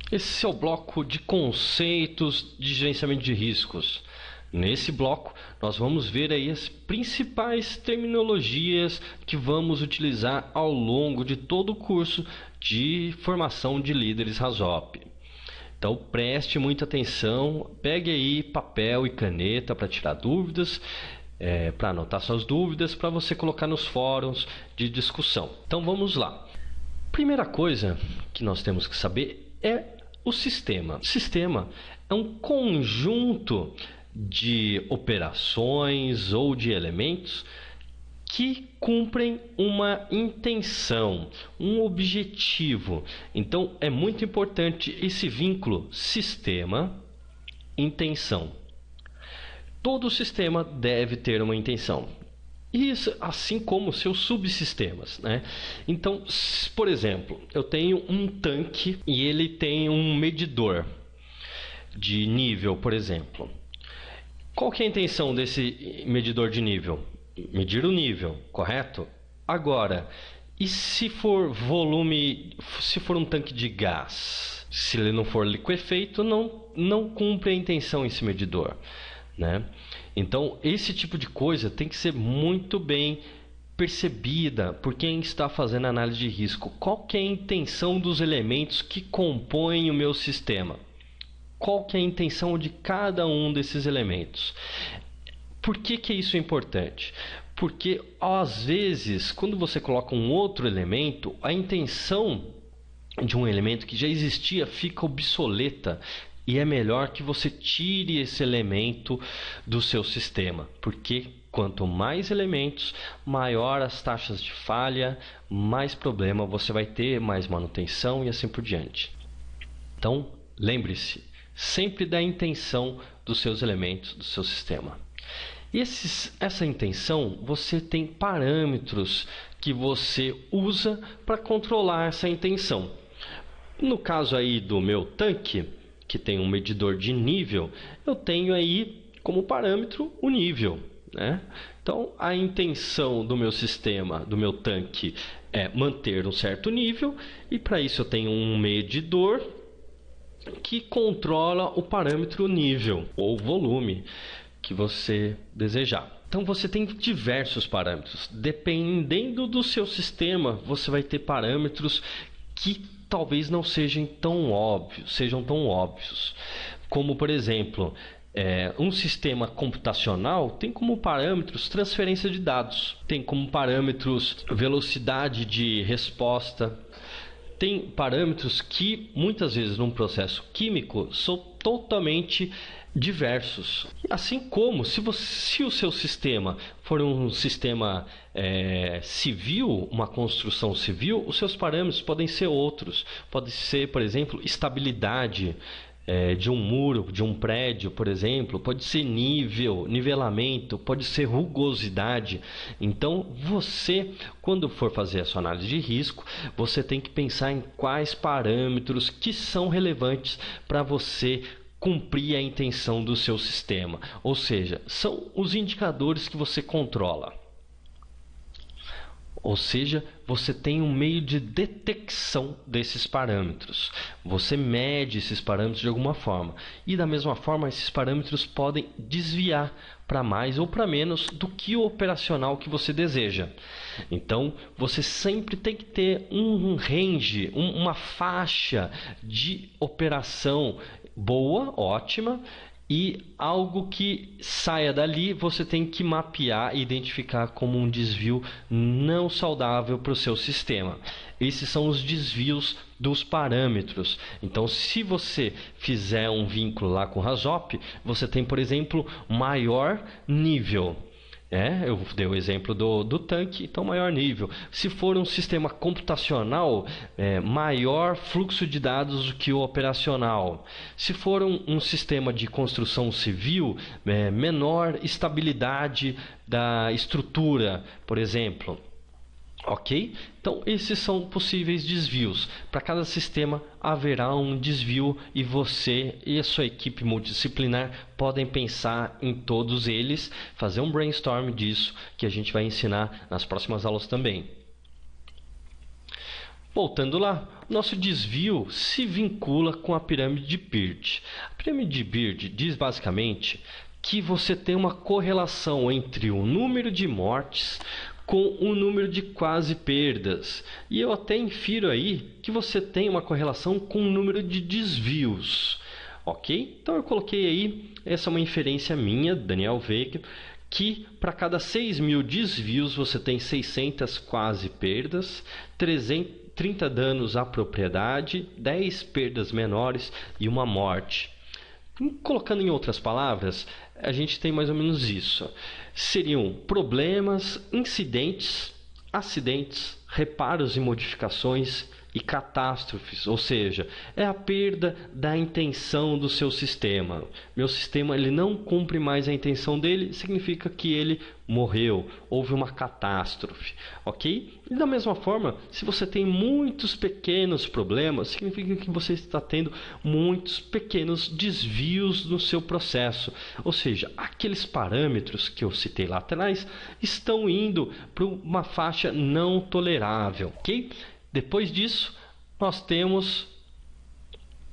Esse é o bloco de conceitos de gerenciamento de riscos. Nesse bloco, nós vamos ver aí as principais terminologias que vamos utilizar ao longo de todo o curso de formação de líderes RASOP. Então preste muita atenção, pegue aí papel e caneta para tirar dúvidas, para anotar suas dúvidas, para você colocar nos fóruns de discussão. Então vamos lá. Primeira coisa que nós temos que saber é o sistema. O sistema é um conjunto de operações ou de elementos que cumprem uma intenção, um objetivo. Então é muito importante esse vínculo sistema-intenção. Todo sistema deve ter uma intenção. Isso, assim como seus subsistemas, né? Então, por exemplo, eu tenho um tanque e ele tem um medidor de nível, por exemplo. Qual que é a intenção desse medidor de nível? Medir o nível, correto? Agora, e se for volume, se for um tanque de gás? Se ele não for liquefeito, não cumpre a intenção esse medidor, né? Então, esse tipo de coisa tem que ser muito bem percebida por quem está fazendo análise de risco. Qual que é a intenção dos elementos que compõem o meu sistema? Qual que é a intenção de cada um desses elementos? Por que isso é importante? Porque, às vezes, quando você coloca um outro elemento, a intenção de um elemento que já existia fica obsoleta. E é melhor que você tire esse elemento do seu sistema, porque quanto mais elementos, maior as taxas de falha, mais problema você vai ter, mais manutenção e assim por diante. Então, lembre-se sempre da intenção dos seus elementos, do seu sistema. Essa intenção, você tem parâmetros que você usa para controlar essa intenção. No caso aí do meu tanque, que tem um medidor de nível, eu tenho aí como parâmetro o nível, né? Então, a intenção do meu sistema, do meu tanque, é manter um certo nível, e para isso eu tenho um medidor que controla o parâmetro nível ou volume que você desejar. Então você tem diversos parâmetros. Dependendo do seu sistema, você vai ter parâmetros que talvez não sejam tão óbvios, como por exemplo, um sistema computacional tem como parâmetros transferência de dados, tem como parâmetros velocidade de resposta, tem parâmetros que muitas vezes num processo químico são totalmente diversos. Assim como se o seu sistema for um sistema civil, uma construção civil, os seus parâmetros podem ser outros. Pode ser, por exemplo, estabilidade de um muro, de um prédio, por exemplo, pode ser nivelamento, pode ser rugosidade. Então, você, quando for fazer a sua análise de risco, você tem que pensar em quais parâmetros que são relevantes para você cumprir a intenção do seu sistema. Ou seja, são os indicadores que você controla. Ou seja, você tem um meio de detecção desses parâmetros. Você mede esses parâmetros de alguma forma. E da mesma forma, esses parâmetros podem desviar para mais ou para menos do que o operacional que você deseja. Então, você sempre tem que ter um range, uma faixa de operação boa, ótima, e algo que saia dali você tem que mapear e identificar como um desvio não saudável para o seu sistema. Esses são os desvios dos parâmetros. Então, se você fizer um vínculo lá com o RASOP, você tem, por exemplo, maior nível. Eu dei o exemplo do tanque, então maior nível. Se for um sistema computacional, maior fluxo de dados do que o operacional. Se for um sistema de construção civil, menor estabilidade da estrutura, por exemplo. Ok? Então, esses são possíveis desvios. Para cada sistema haverá um desvio e você e a sua equipe multidisciplinar podem pensar em todos eles, fazer um brainstorm disso que a gente vai ensinar nas próximas aulas também. Voltando lá, nosso desvio se vincula com a pirâmide de Peart. A pirâmide de Peart diz basicamente que você tem uma correlação entre o número de mortes com o número de quase perdas. E eu até infiro aí que você tem uma correlação com o número de desvios. Ok? Então eu coloquei aí, essa é uma inferência minha, Daniel Veiga, que para cada 6.000 desvios você tem 600 quase perdas, 30 danos à propriedade, 10 perdas menores e uma morte. Colocando em outras palavras, a gente tem mais ou menos isso. Seriam problemas, incidentes, acidentes, reparos e modificações e catástrofes, ou seja, é a perda da intenção do seu sistema. Meu sistema ele não cumpre mais a intenção dele, significa que ele morreu, houve uma catástrofe, ok? E da mesma forma, se você tem muitos pequenos problemas, significa que você está tendo muitos pequenos desvios no seu processo, ou seja, aqueles parâmetros que eu citei lá atrás estão indo para uma faixa não tolerável, ok? Depois disso, nós temos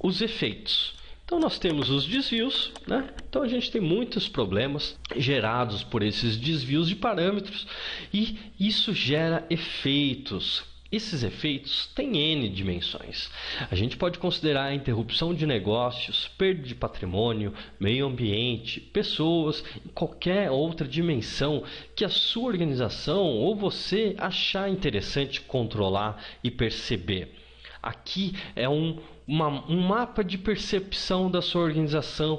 os efeitos. Então, nós temos os desvios, né? Então, a gente tem muitos problemas gerados por esses desvios de parâmetros e isso gera efeitos. Esses efeitos têm N dimensões. A gente pode considerar a interrupção de negócios, perda de patrimônio, meio ambiente, pessoas, e qualquer outra dimensão que a sua organização ou você achar interessante controlar e perceber. Aqui é um mapa de percepção da sua organização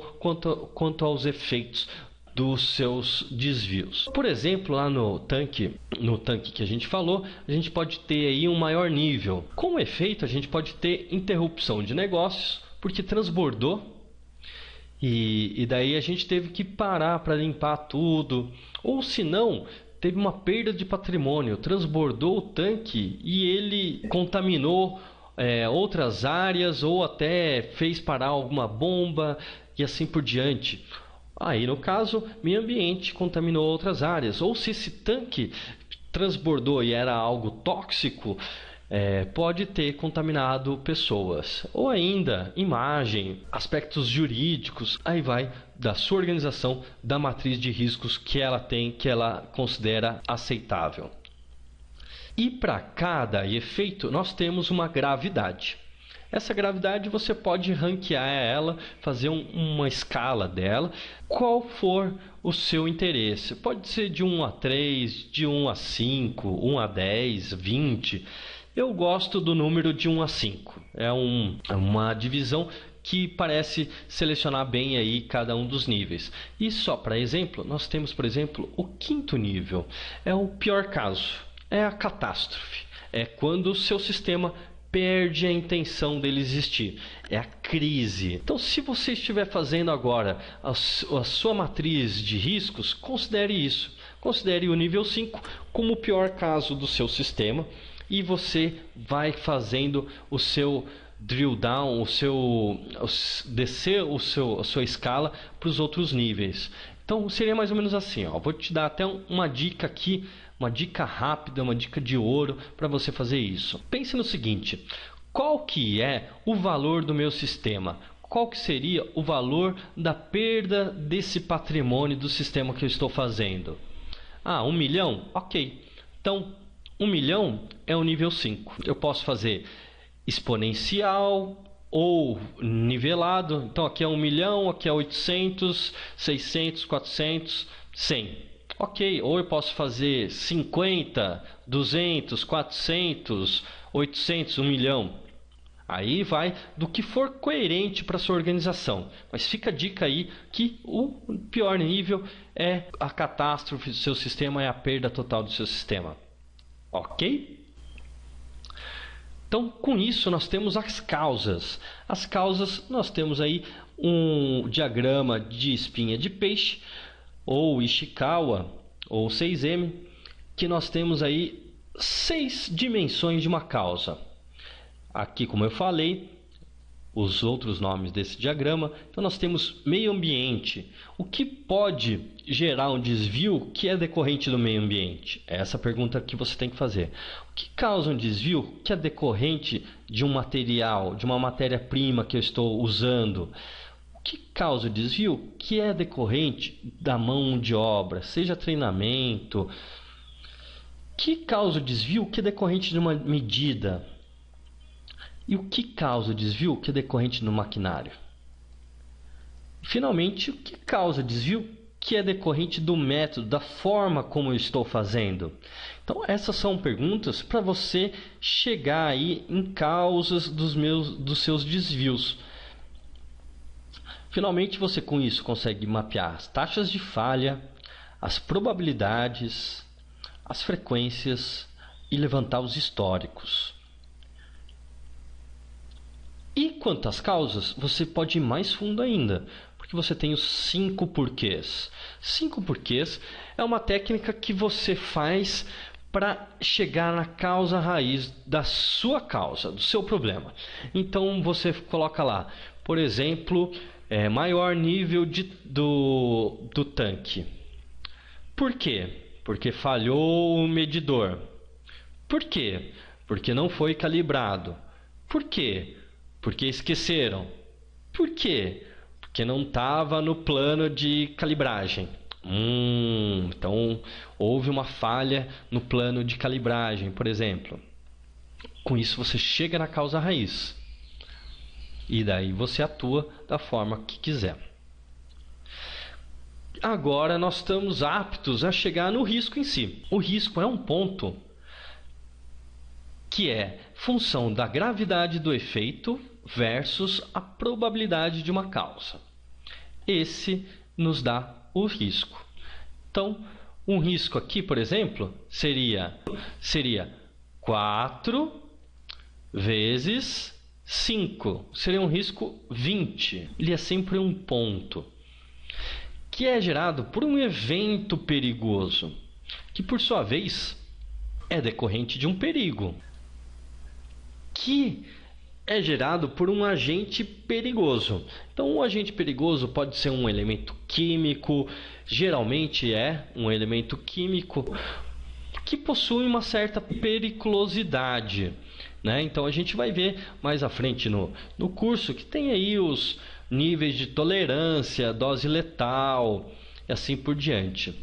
quanto aos efeitos dos seus desvios. Por exemplo, lá no tanque que a gente falou, a gente pode ter aí um maior nível. Como efeito, a gente pode ter interrupção de negócios, porque transbordou e daí a gente teve que parar para limpar tudo. Ou se não, teve uma perda de patrimônio, transbordou o tanque e ele contaminou outras áreas ou até fez parar alguma bomba e assim por diante. Aí, no caso, meio ambiente contaminou outras áreas. Ou se esse tanque transbordou e era algo tóxico, pode ter contaminado pessoas. Ou ainda, imagem, aspectos jurídicos. Aí vai da sua organização, da matriz de riscos que ela tem, que ela considera aceitável. E para cada efeito, nós temos uma gravidade. Essa gravidade você pode ranquear ela, fazer uma escala dela, qual for o seu interesse. Pode ser de 1 a 3, de 1 a 5, 1 a 10, 20. Eu gosto do número de 1 a 5. É uma divisão que parece selecionar bem aí cada um dos níveis. E só para exemplo, nós temos, por exemplo, o 5º nível. É o pior caso, é a catástrofe. É quando o seu sistema perde a intenção dele existir. É a crise. Então, se você estiver fazendo agora a sua matriz de riscos, considere isso. Considere o nível 5 como o pior caso do seu sistema e você vai fazendo o seu drill down, descer a sua escala para os outros níveis. Então, seria mais ou menos assim. Vou te dar até uma dica aqui, uma dica rápida, uma dica de ouro para você fazer isso. Pense no seguinte, qual que é o valor do meu sistema? Qual que seria o valor da perda desse patrimônio do sistema que eu estou fazendo? 1 milhão? Ok. Então, 1 milhão é o nível 5. Eu posso fazer exponencial ou nivelado. Então, aqui é 1 milhão, aqui é 800, 600, 400, 100. Ok, ou eu posso fazer 50, 200, 400, 800, 1 milhão. Aí vai do que for coerente para sua organização. Mas fica a dica aí que o pior nível é a catástrofe do seu sistema, é a perda total do seu sistema. Ok? Então, com isso, nós temos as causas. As causas, nós temos aí um diagrama de espinha de peixe, ou Ishikawa, ou 6M, que nós temos aí 6 dimensões de uma causa. Aqui, como eu falei, os outros nomes desse diagrama. Então nós temos meio ambiente. O que pode gerar um desvio que é decorrente do meio ambiente? É essa pergunta que você tem que fazer. O que causa um desvio que é decorrente de um material, de uma matéria-prima que eu estou usando? O que causa o desvio que é decorrente da mão de obra, seja treinamento? O que causa o desvio que é decorrente de uma medida? E o que causa o desvio que é decorrente do maquinário? Finalmente, o que causa o desvio que é decorrente do método, da forma como eu estou fazendo? Então, essas são perguntas para você chegar aí em causas dos seus desvios. Finalmente, você com isso consegue mapear as taxas de falha, as probabilidades, as frequências e levantar os históricos. E quanto às causas, você pode ir mais fundo ainda, porque você tem os 5 porquês. 5 porquês é uma técnica que você faz para chegar na causa raiz da sua causa, do seu problema. Então você coloca lá, por exemplo, maior nível do tanque. Por quê? Porque falhou o medidor. Por quê? Porque não foi calibrado. Por quê? Porque esqueceram. Por quê? Porque não estava no plano de calibragem. Então houve uma falha no plano de calibragem, por exemplo. Com isso você chega na causa raiz. E daí você atua da forma que quiser. Agora nós estamos aptos a chegar no risco em si. O risco é um ponto que é função da gravidade do efeito versus a probabilidade de uma causa. Esse nos dá o risco. Então, um risco aqui, por exemplo, seria 4 vezes 5. Seria um risco 20. Ele é sempre um ponto, que é gerado por um evento perigoso, que por sua vez é decorrente de um perigo, que é gerado por um agente perigoso. Então, um agente perigoso pode ser um elemento químico, geralmente é um elemento químico que possui uma certa periculosidade, né? Então, a gente vai ver mais à frente no curso que tem aí os níveis de tolerância, dose letal e assim por diante.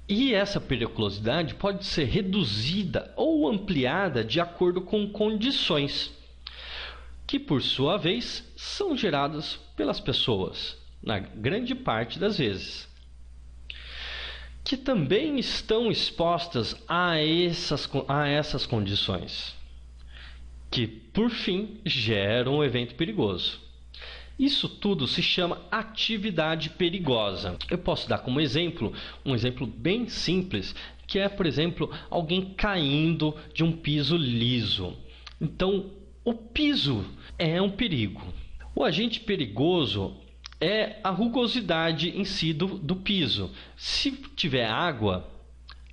E essa periculosidade pode ser reduzida ou ampliada de acordo com condições, que por sua vez são geradas pelas pessoas, na grande parte das vezes, que também estão expostas a essas condições, que por fim geram um evento perigoso. Isso tudo se chama atividade perigosa. Eu posso dar como exemplo, um exemplo bem simples, que é, por exemplo, alguém caindo de um piso liso. Então, o piso é um perigo. O agente perigoso é a rugosidade em si do piso. Se tiver água,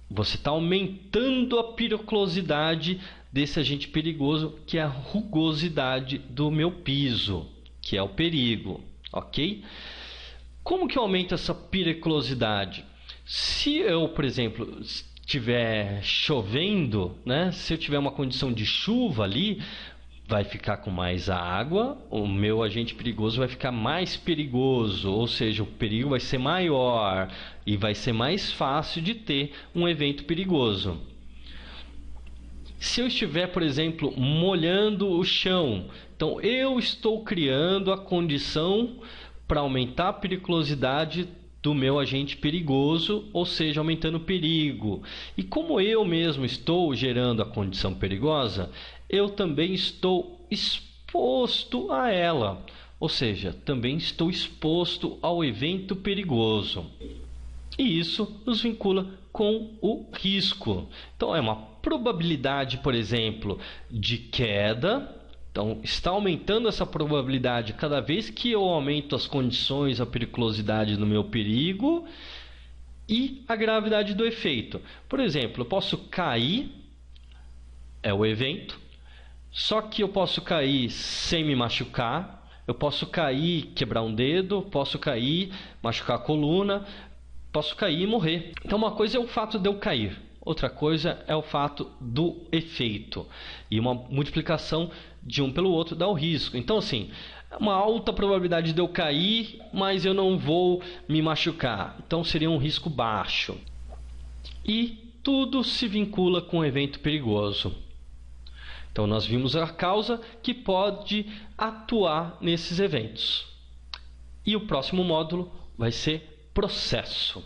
você está aumentando a periculosidade desse agente perigoso, que é a rugosidade do meu piso, que é o perigo, ok? Como que eu aumento essa periculosidade? Se eu, por exemplo, estiver chovendo, né? Se eu tiver uma condição de chuva ali, vai ficar com mais água, o meu agente perigoso vai ficar mais perigoso, ou seja, o perigo vai ser maior e vai ser mais fácil de ter um evento perigoso. Se eu estiver, por exemplo, molhando o chão, então eu estou criando a condição para aumentar a periculosidade do meu agente perigoso, ou seja, aumentando o perigo. E como eu mesmo estou gerando a condição perigosa, eu também estou exposto a ela, ou seja, também estou exposto ao evento perigoso. E isso nos vincula com o risco. Então, é uma probabilidade, por exemplo, de queda. Então, está aumentando essa probabilidade cada vez que eu aumento as condições, a periculosidade no meu perigo e a gravidade do efeito. Por exemplo, eu posso cair, é o evento, Só que eu posso cair sem me machucar, eu posso cair, quebrar um dedo, posso cair, machucar a coluna, posso cair e morrer. Então uma coisa é o fato de eu cair, outra coisa é o fato do efeito. E uma multiplicação de um pelo outro dá o risco. Então assim, é uma alta probabilidade de eu cair, mas eu não vou me machucar. Então seria um risco baixo. E tudo se vincula com um evento perigoso. Então nós vimos a causa que pode atuar nesses eventos. E o próximo módulo vai ser processo.